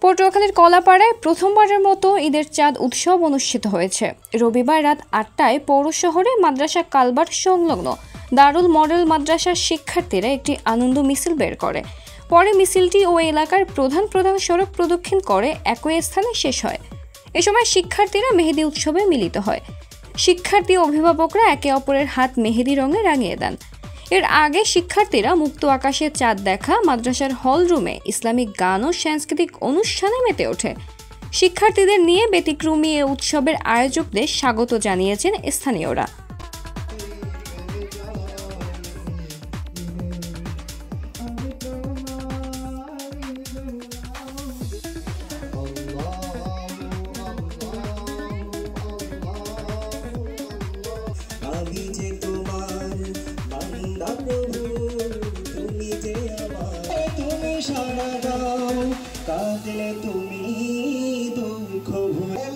পটুয়াখালীর কলাপাড়ায় প্রথমবারের মতো ঈদের চাঁদ উৎসব অনুষ্ঠিত হয়েছে। রবিবার রাত ৮টায় পৌর শহরে মাদ্রাসা কালভার্ট সংলগ্ন দারুল মডেল মাদ্রাসার শিক্ষার্থীরা একটি আনন্দ মিছিল বের করে। পরে মিছিলটি ওই এলাকার প্রধান সড়ক প্রদক্ষিণ করে একই স্থানে শেষ হয়। এ সময় শিক্ষার্থীরা মেহেদি উৎসবে মিলিত হয়। শিক্ষার্থী ও অভিভাবকরা একে অপরের হাত মেহেদি রঙে রাঙিয়ে দেন। এর আগে শিক্ষার্থীরা মুক্ত আকাশে চাঁদ দেখা মাদ্রাসার হল রুমে ইসলামিক গান ও সাংস্কৃতিক অনুষ্ঠানে মেতে ওঠে। শিক্ষার্থীদের নিয়ে ব্যতিক্রমী এ উৎসবের আয়োজকদের স্বাগত জানিয়েছেন স্থানীয়রা। কাঁদলে তুমি দুঃখ ভুলে